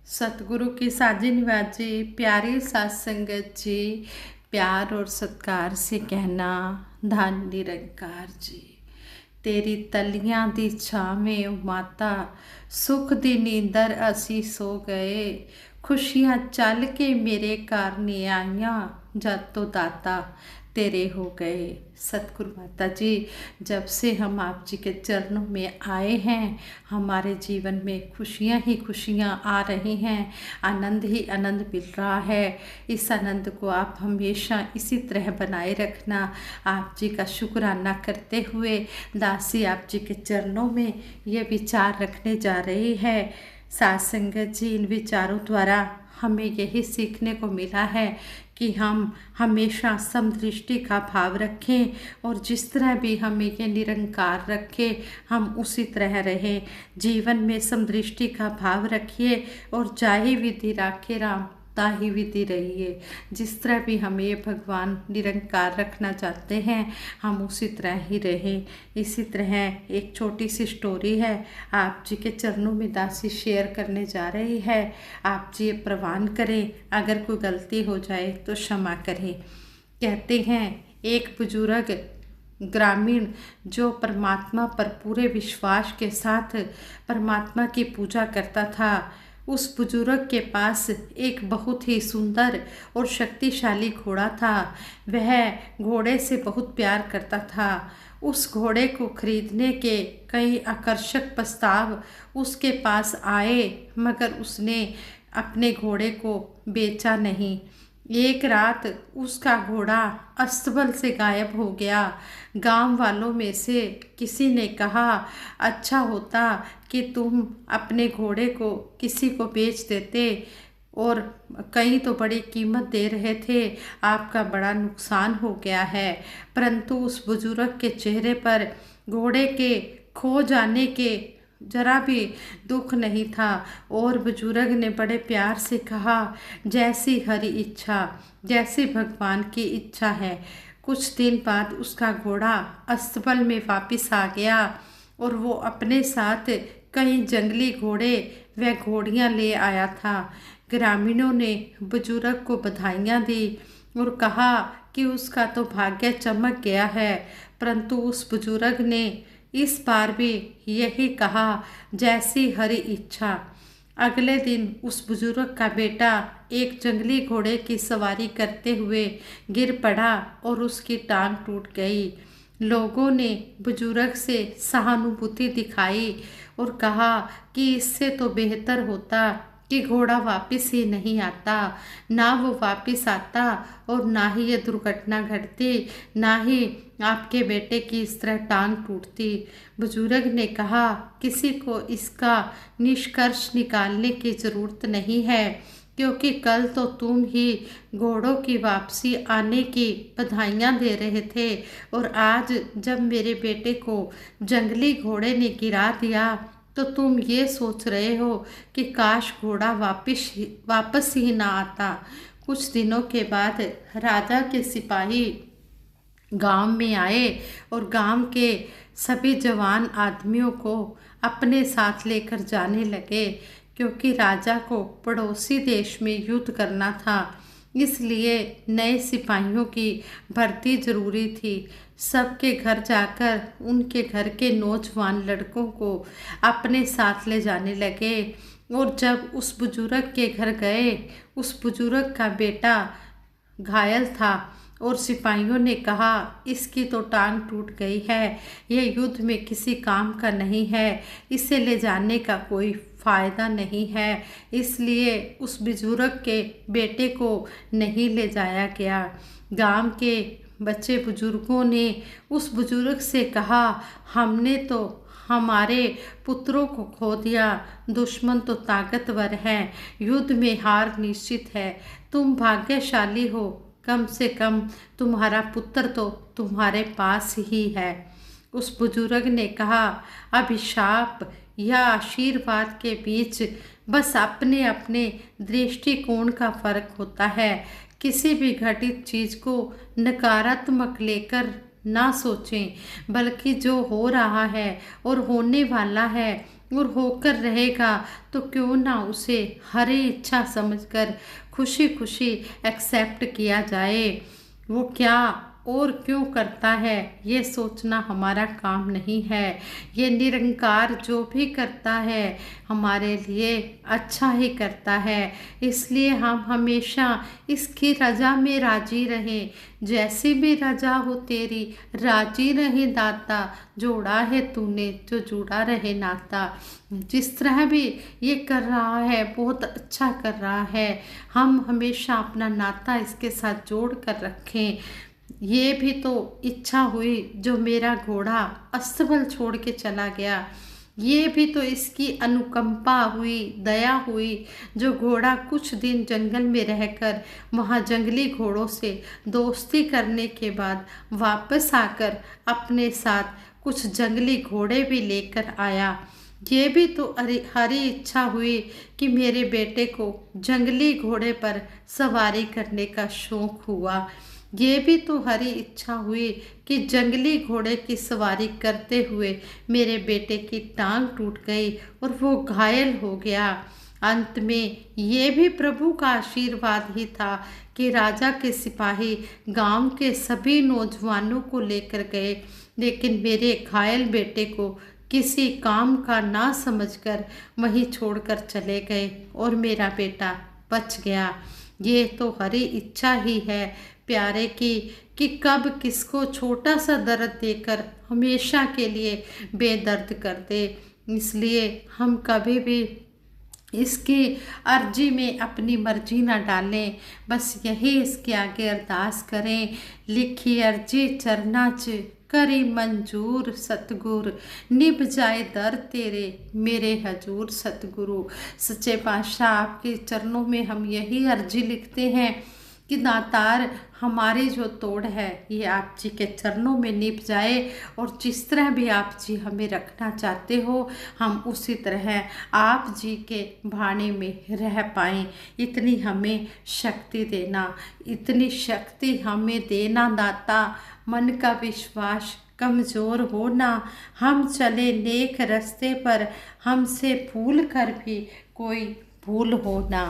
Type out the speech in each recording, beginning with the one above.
सतगुरु की साजी निवाजी प्यारी सात संगत जी, प्यार और सत्कार से कहना धन निरंकार जी। तेरी तलियां दी छावें ओ माता, सुख दी नींदर असी सो गए। खुशियां चल के मेरे घर नहीं आईयां, जद तो दाता तेरे हो गए। सतगुरु माता जी, जब से हम आप जी के चरणों में आए हैं, हमारे जीवन में खुशियां ही खुशियां आ रही हैं, आनंद ही आनंद मिल रहा है। इस आनंद को आप हमेशा इसी तरह बनाए रखना। आप जी का शुक्राना करते हुए दासी आप जी के चरणों में ये विचार रखने जा रही है। सात संगत जी, इन विचारों द्वारा हमें यही सीखने को मिला है कि हम हमेशा समदृष्टि का भाव रखें और जिस तरह भी हमें ये निरंकार रखे हम उसी तरह रहें। जीवन में समदृष्टि का भाव रखिए और जाहि विधि राखे राम, ताहि विधि रहिए। जिस तरह भी हमें ये भगवान निरंकार रखना चाहते हैं हम उसी तरह ही रहें। इसी तरह एक छोटी सी स्टोरी है, आप जी के चरणों में दासी शेयर करने जा रही है। आप जी ये प्रवान करें, अगर कोई गलती हो जाए तो क्षमा करें। कहते हैं एक बुजुर्ग ग्रामीण जो परमात्मा पर पूरे विश्वास के साथ परमात्मा की पूजा करता था, उस बुजुर्ग के पास एक बहुत ही सुंदर और शक्तिशाली घोड़ा था। वह घोड़े से बहुत प्यार करता था। उस घोड़े को खरीदने के कई आकर्षक प्रस्ताव उसके पास आए, मगर उसने अपने घोड़े को बेचा नहीं। एक रात उसका घोड़ा अस्तबल से गायब हो गया। गांव वालों में से किसी ने कहा, अच्छा होता कि तुम अपने घोड़े को किसी को बेच देते, और कई तो बड़ी कीमत दे रहे थे, आपका बड़ा नुकसान हो गया है। परंतु उस बुजुर्ग के चेहरे पर घोड़े के खो जाने के जरा भी दुख नहीं था और बुजुर्ग ने बड़े प्यार से कहा, जैसी हरि इच्छा, जैसी भगवान की इच्छा है। कुछ दिन बाद उसका घोड़ा अस्तबल में वापस आ गया और वो अपने साथ कई जंगली घोड़े व घोड़ियां ले आया था। ग्रामीणों ने बुजुर्ग को बधाइयाँ दी और कहा कि उसका तो भाग्य चमक गया है। परंतु उस बुजुर्ग ने इस बार भी यही कहा, जैसी हरि इच्छा। अगले दिन उस बुजुर्ग का बेटा एक जंगली घोड़े की सवारी करते हुए गिर पड़ा और उसकी टांग टूट गई। लोगों ने बुजुर्ग से सहानुभूति दिखाई और कहा कि इससे तो बेहतर होता कि घोड़ा वापस ही नहीं आता। ना वो वापस आता और ना ही ये दुर्घटना घटती, ना ही आपके बेटे की इस तरह टांग टूटती। बुजुर्ग ने कहा, किसी को इसका निष्कर्ष निकालने की ज़रूरत नहीं है, क्योंकि कल तो तुम ही घोड़ों की वापसी आने की बधाइयाँ दे रहे थे और आज जब मेरे बेटे को जंगली घोड़े ने गिरा दिया तो तुम ये सोच रहे हो कि काश घोड़ा वापस ही ना आता। कुछ दिनों के बाद राजा के सिपाही गांव में आए और गांव के सभी जवान आदमियों को अपने साथ लेकर जाने लगे, क्योंकि राजा को पड़ोसी देश में युद्ध करना था, इसलिए नए सिपाहियों की भर्ती जरूरी थी। सबके घर जाकर उनके घर के नौजवान लड़कों को अपने साथ ले जाने लगे। और जब उस बुजुर्ग के घर गए, उस बुजुर्ग का बेटा घायल था और सिपाहियों ने कहा, इसकी तो टांग टूट गई है, यह युद्ध में किसी काम का नहीं है, इसे ले जाने का कोई फ़ायदा नहीं है। इसलिए उस बुजुर्ग के बेटे को नहीं ले जाया गया। गांव के बच्चे बुजुर्गों ने उस बुजुर्ग से कहा, हमने तो हमारे पुत्रों को खो दिया, दुश्मन तो ताकतवर है, युद्ध में हार निश्चित है। तुम भाग्यशाली हो, कम से कम तुम्हारा पुत्र तो तुम्हारे पास ही है। उस बुजुर्ग ने कहा, अभिशाप या आशीर्वाद के बीच बस अपने अपने दृष्टिकोण का फर्क होता है। किसी भी घटित चीज़ को नकारात्मक लेकर ना सोचें, बल्कि जो हो रहा है और होने वाला है और होकर रहेगा तो क्यों ना उसे हरी इच्छा समझकर खुशी खुशी एक्सेप्ट किया जाए। वो क्या और क्यों करता है ये सोचना हमारा काम नहीं है। ये निरंकार जो भी करता है हमारे लिए अच्छा ही करता है, इसलिए हम हमेशा इसकी रजा में राजी रहें। जैसी भी रजा हो तेरी, राजी रहे दाता, जोड़ा है तूने जो जुड़ा रहे नाता। जिस तरह भी ये कर रहा है बहुत अच्छा कर रहा है, हम हमेशा अपना नाता इसके साथ जोड़ कर रखें। ये भी तो इच्छा हुई जो मेरा घोड़ा अस्तबल छोड़ के चला गया, ये भी तो इसकी अनुकंपा हुई, दया हुई, जो घोड़ा कुछ दिन जंगल में रहकर वहाँ जंगली घोड़ों से दोस्ती करने के बाद वापस आकर अपने साथ कुछ जंगली घोड़े भी लेकर आया। ये भी तो हरी इच्छा हुई कि मेरे बेटे को जंगली घोड़े पर सवारी करने का शौक हुआ। ये भी तो हरी इच्छा हुई कि जंगली घोड़े की सवारी करते हुए मेरे बेटे की टांग टूट गई और वो घायल हो गया। अंत में ये भी प्रभु का आशीर्वाद ही था कि राजा के सिपाही गांव के सभी नौजवानों को लेकर गए, लेकिन मेरे घायल बेटे को किसी काम का ना समझकर वहीं छोड़कर चले गए और मेरा बेटा बच गया। ये तो हरी इच्छा ही है प्यारे की कि कब किसको छोटा सा दर्द देकर हमेशा के लिए बेदर्द कर दे। इसलिए हम कभी भी इसकी अर्जी में अपनी मर्जी ना डालें, बस यही इसके आगे अरदास करें। लिखी अर्जी चरना च करी मंजूर सतगुर, निभ जाए दर तेरे मेरे हजूर सतगुरु। सच्चे पातशाह आपके चरणों में हम यही अर्जी लिखते हैं कि दातार हमारी जो तोड़ है ये आप जी के चरणों में निभ जाए, और जिस तरह भी आप जी हमें रखना चाहते हो हम उसी तरह आप जी के भाने में रह पाएँ। इतनी हमें शक्ति देना, इतनी शक्ति हमें देना दाता। मन का विश्वास कमज़ोर हो ना, हम चले नेक रास्ते पर, हमसे भूल कर भी कोई भूल हो ना।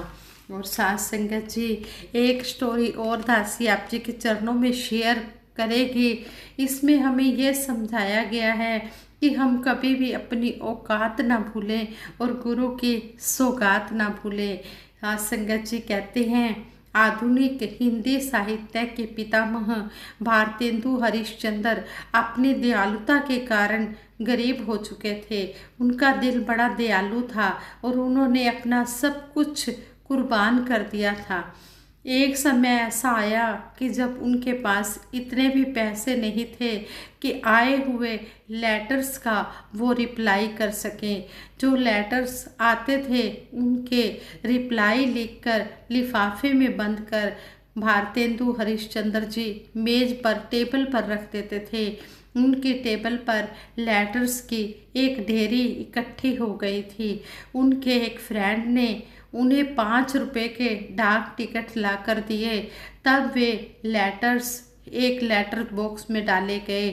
और साथ संगत जी एक स्टोरी और दासी आप जी के चरणों में शेयर करेगी। इसमें हमें यह समझाया गया है कि हम कभी भी अपनी औकात ना भूलें और गुरु की सौगात ना भूलें। साथ संगत जी कहते हैं आधुनिक हिंदी साहित्य के पितामह भारतेंदु हरिश्चंद्र अपनी दयालुता के कारण गरीब हो चुके थे। उनका दिल बड़ा दयालु था और उन्होंने अपना सब कुछ कुर्बान कर दिया था। एक समय ऐसा आया कि जब उनके पास इतने भी पैसे नहीं थे कि आए हुए लेटर्स का वो रिप्लाई कर सकें। जो लेटर्स आते थे उनके रिप्लाई लिखकर लिफाफे में बंद कर भारतेंदु हरिश्चंद्र जी मेज पर टेबल पर रख देते थे। उनकी टेबल पर लेटर्स की एक ढेरी इकट्ठी हो गई थी। उनके एक फ्रेंड ने उन्हें 5 रुपए के डाक टिकट ला कर दिए, तब वे लेटर्स एक लेटर बॉक्स में डाले गए।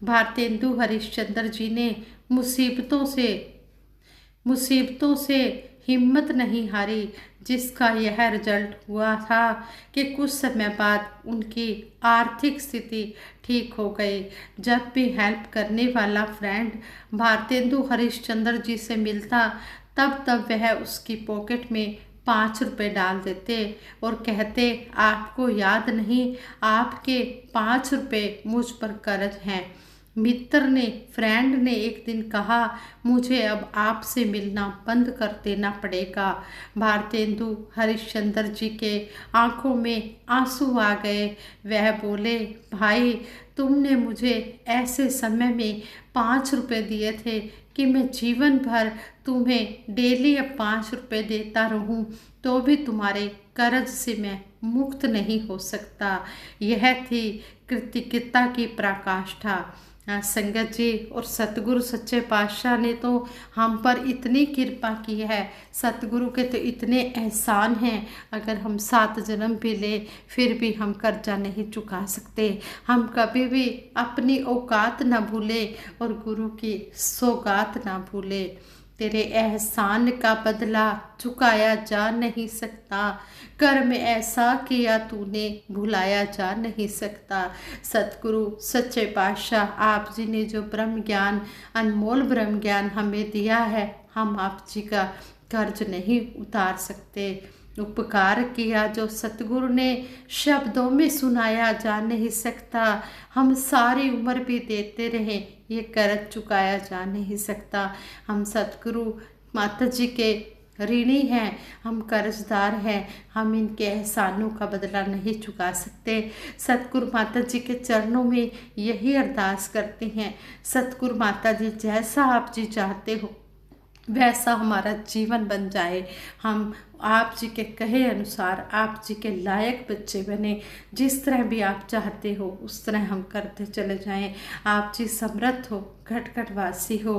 भारतेंदु हरिश्चंद्र जी ने मुसीबतों से हिम्मत नहीं हारी, जिसका यह रिजल्ट हुआ था कि कुछ समय बाद उनकी आर्थिक स्थिति ठीक हो गई। जब भी हेल्प करने वाला फ्रेंड भारतेंदु हरिश्चंद्र जी से मिलता तब वह उसकी पॉकेट में 5 रुपए डाल देते और कहते आपको याद नहीं, आपके 5 रुपए मुझ पर कर्ज हैं। फ्रेंड ने एक दिन कहा मुझे अब आपसे मिलना बंद कर देना पड़ेगा। भारतेंदु हरिश्चंद्र जी के आंखों में आंसू आ गए। वह बोले भाई तुमने मुझे ऐसे समय में 5 रुपए दिए थे कि मैं जीवन भर तुम्हें डेली अब 5 रुपए देता रहूं तो भी तुम्हारे कर्ज से मैं मुक्त नहीं हो सकता। यह थी कृतज्ञता की पराकाष्ठा। संगत जी और सतगुरु सच्चे पातशाह ने तो हम पर इतनी कृपा की है, सतगुरु के तो इतने एहसान हैं, अगर हम 7 जन्म भी ले फिर भी हम कर्जा नहीं चुका सकते। हम कभी भी अपनी औकात ना भूलें और गुरु की सौगात ना भूलें। तेरे एहसान का बदला चुकाया जा नहीं सकता। कर्म ऐसा किया तूने भुलाया जा नहीं सकता। सतगुरु सच्चे पातशाह आप जी ने जो ब्रह्म ज्ञान, अनमोल ब्रह्म ज्ञान हमें दिया है, हम आप जी का कर्ज नहीं उतार सकते। उपकार किया जो सतगुरु ने शब्दों में सुनाया जा नहीं सकता। हम सारी उम्र भी देते रहे, ये कर्ज चुकाया जा नहीं सकता। हम सतगुरु माता जी के ऋणी हैं, हम कर्जदार हैं, हम इनके एहसानों का बदला नहीं चुका सकते। सतगुरु माता जी के चरणों में यही अरदास करते हैं, सतगुरु माता जी जैसा आप जी चाहते हो वैसा हमारा जीवन बन जाए। हम आप जी के कहे अनुसार आप जी के लायक बच्चे बने। जिस तरह भी आप चाहते हो उस तरह हम करते चले जाएं। आप जी समर्थ हो, घट घट वासी हो।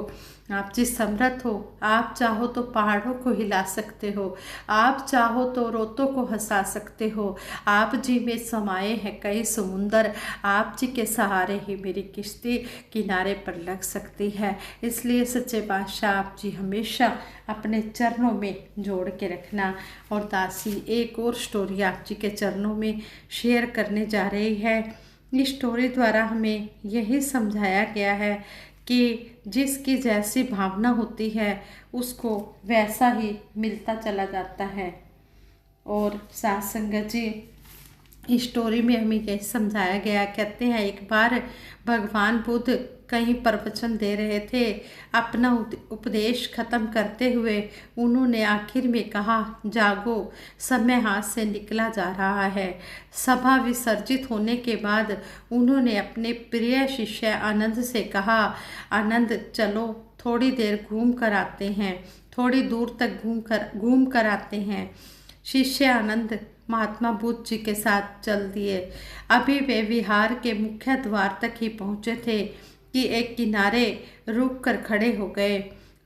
आप जी समर्थ हो, आप चाहो तो पहाड़ों को हिला सकते हो, आप चाहो तो रोतों को हंसा सकते हो। आप जी में समाये हैं कई समुंदर, आप जी के सहारे ही मेरी किश्ती किनारे पर लग सकती है। इसलिए सच्चे बादशाह आप जी हमेशा अपने चरणों में जोड़ के रखना। और दासी एक और स्टोरी आप जी के चरणों में शेयर करने जा रही है। इस स्टोरी द्वारा हमें यही समझाया गया है कि जिसकी जैसी भावना होती है उसको वैसा ही मिलता चला जाता है। और साथ संगत जी इस स्टोरी में हमें यही समझाया गया, कहते हैं एक बार भगवान बुद्ध कहीं प्रवचन दे रहे थे। अपना उपदेश खत्म करते हुए उन्होंने आखिर में कहा, जागो, समय हाथ से निकला जा रहा है। सभा विसर्जित होने के बाद उन्होंने अपने प्रिय शिष्य आनंद से कहा, आनंद चलो थोड़ी देर घूम कर आते हैं, थोड़ी दूर तक घूम कर आते हैं। शिष्य आनंद महात्मा बुद्ध जी के साथ चल दिए। अभी वे विहार के मुख्य द्वार तक ही पहुँचे थे कि एक किनारे रुक कर खड़े हो गए।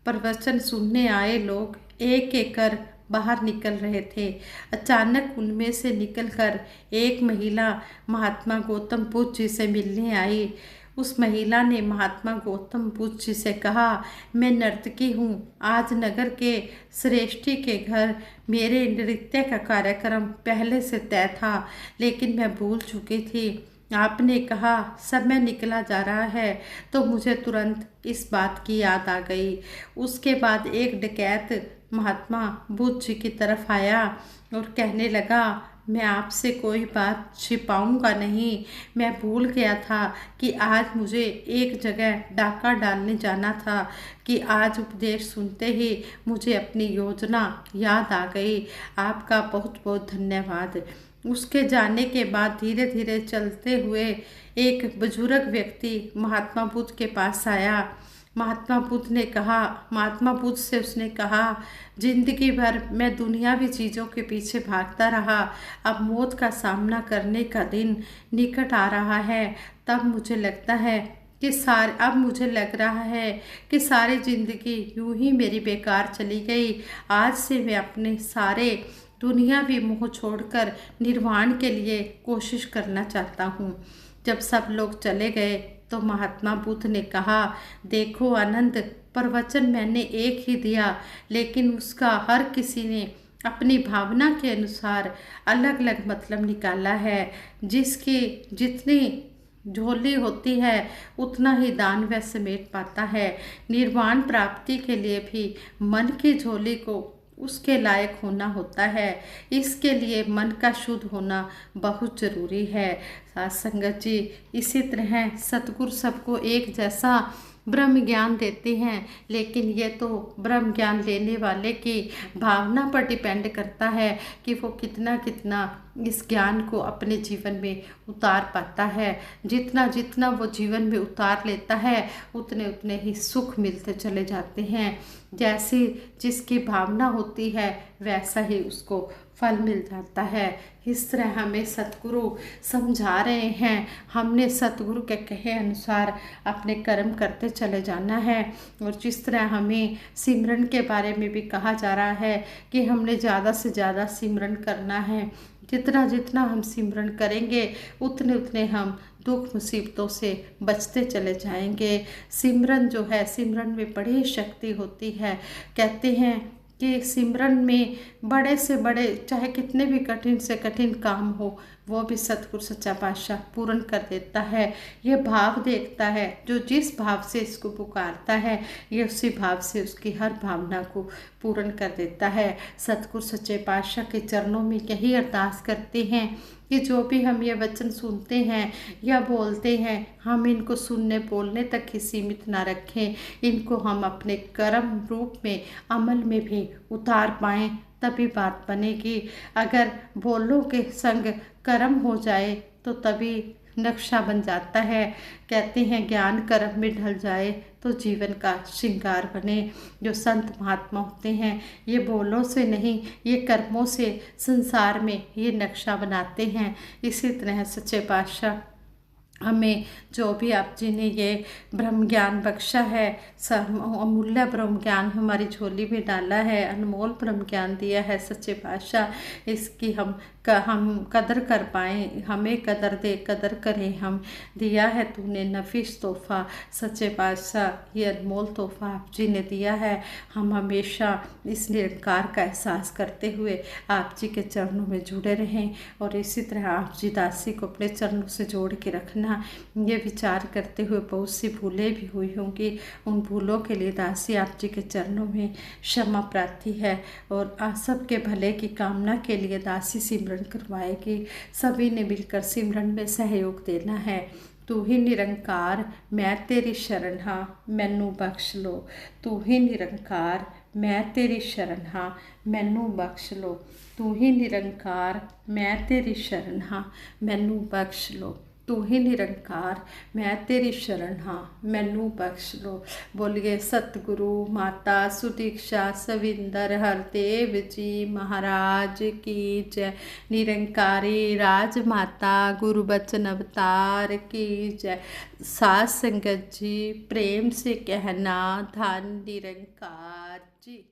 प्रवचन सुनने आए लोग एक एक कर बाहर निकल रहे थे। अचानक उनमें से निकलकर एक महिला महात्मा गौतम बुद्ध जी से मिलने आई। उस महिला ने महात्मा गौतम बुद्ध जी से कहा, मैं नर्तकी हूँ, आज नगर के श्रेष्ठी के घर मेरे नृत्य का कार्यक्रम पहले से तय था, लेकिन मैं भूल चुकी थी। आपने कहा समय निकला जा रहा है तो मुझे तुरंत इस बात की याद आ गई। उसके बाद एक डकैत महात्मा बुद्ध जी की तरफ आया और कहने लगा, मैं आपसे कोई बात छिपाऊंगा नहीं। मैं भूल गया था कि आज मुझे एक जगह डाका डालने जाना था कि आज उपदेश सुनते ही मुझे अपनी योजना याद आ गई। आपका बहुत बहुत धन्यवाद। उसके जाने के बाद धीरे धीरे चलते हुए एक बुजुर्ग व्यक्ति महात्मा बुद्ध के पास आया। महात्मा बुद्ध से उसने कहा, जिंदगी भर मैं दुनियावी चीज़ों के पीछे भागता रहा, अब मौत का सामना करने का दिन निकट आ रहा है। तब मुझे लगता है कि मुझे लग रहा है कि सारी ज़िंदगी यूं ही मेरी बेकार चली गई। आज से मैं अपने सारे दुनियावी मोह छोड़कर निर्वाण के लिए कोशिश करना चाहता हूँ। जब सब लोग चले गए तो महात्मा बुद्ध ने कहा, देखो आनंद, प्रवचन मैंने एक ही दिया, लेकिन उसका हर किसी ने अपनी भावना के अनुसार अलग अलग मतलब निकाला है। जिसकी जितनी झोली होती है उतना ही दान वह समेट पाता है। निर्वाण प्राप्ति के लिए भी मन की झोली को उसके लायक होना होता है। इसके लिए मन का शुद्ध होना बहुत ज़रूरी है। साथ संगत जी, इसी तरह सतगुरु सबको एक जैसा ब्रह्म ज्ञान देते हैं, लेकिन ये तो ब्रह्म ज्ञान लेने वाले की भावना पर डिपेंड करता है कि वो कितना कितना इस ज्ञान को अपने जीवन में उतार पाता है। जितना जितना वो जीवन में उतार लेता है उतने उतने ही सुख मिलते चले जाते हैं। जैसी जिसकी भावना होती है वैसा ही उसको फल मिल जाता है। इस तरह हमें सतगुरु समझा रहे हैं। हमने सतगुरु के कहे अनुसार अपने कर्म करते चले जाना है। और जिस तरह हमें सिमरन के बारे में भी कहा जा रहा है कि हमने ज़्यादा से ज़्यादा सिमरन करना है। जितना जितना हम सिमरन करेंगे उतने उतने हम दुख मुसीबतों से बचते चले जाएंगे। सिमरन जो है, सिमरन में बड़ी शक्ति होती है। कहते हैं कि सिमरन में बड़े से बड़े चाहे कितने भी कठिन से कठिन काम हो, वो भी सतगुरु सच्चा पातशाह पूर्ण कर देता है। ये भाव देखता है, जो जिस भाव से इसको पुकारता है ये उसी भाव से उसकी हर भावना को पूर्ण कर देता है। सतगुरु सच्चे पातशाह के चरणों में यही अरदास करते हैं कि जो भी हम ये वचन सुनते हैं या बोलते हैं, हम इनको सुनने बोलने तक ही सीमित ना रखें, इनको हम अपने कर्म रूप में अमल में भी उतार पाएँ, तभी बात बनेगी। अगर बोलों के संग कर्म हो जाए तो तभी नक्शा बन जाता है। कहते हैं ज्ञान कर्म में ढल जाए तो जीवन का श्रृंगार बने। जो संत महात्मा होते हैं ये बोलों से नहीं, ये कर्मों से संसार में ये नक्शा बनाते हैं। इसी तरह सच्चे पातशाह हमें जो भी आप जी ने ये ब्रह्म ज्ञान बख्शा है, अमूल्य ब्रह्म ज्ञान हमारी झोली में डाला है, अनमोल ब्रह्म ज्ञान दिया है सच्चे पातशाह, इसकी हम कदर कर पाएँ, हमें कदर दे, कदर करें हम। दिया है तूने नफीस तोहफ़ा सच्चे पातशाह, ये अनमोल तोहफ़ा आप जी ने दिया है। हम हमेशा इस निरंकार का एहसास करते हुए आप जी के चरणों में जुड़े रहें और इसी तरह आप जी दासी को अपने चरणों से जोड़ के रखना। ये विचार करते हुए बहुत सी भूलें भी हुई होंगी, उन भूलों के लिए दासी आप जी के चरणों में क्षमा प्रार्थी है और आप सबके भले की कामना के लिए दासी सिमरन करवाएगी। सभी ने मिलकर सिमरन में सहयोग देना है। तू ही निरंकार मैं तेरी शरण हाँ, मैनू बख्श लो। तू ही निरंकार मैं तेरी शरण हाँ, मैनू बख्श लो। तू ही निरंकार मैं तेरी शरण हाँ, मैनू बख्श लो। तू ही निरंकार मैं तेरी शरण हाँ, मैनू बख्श लो। बोलिए सतगुरु माता सुदीक्षा सविंदर हरदेव जी महाराज की जय। निरंकारी राजमाता गुरु बचन अवतार की जय। साध संगत जी प्रेम से कहना धन निरंकार जी।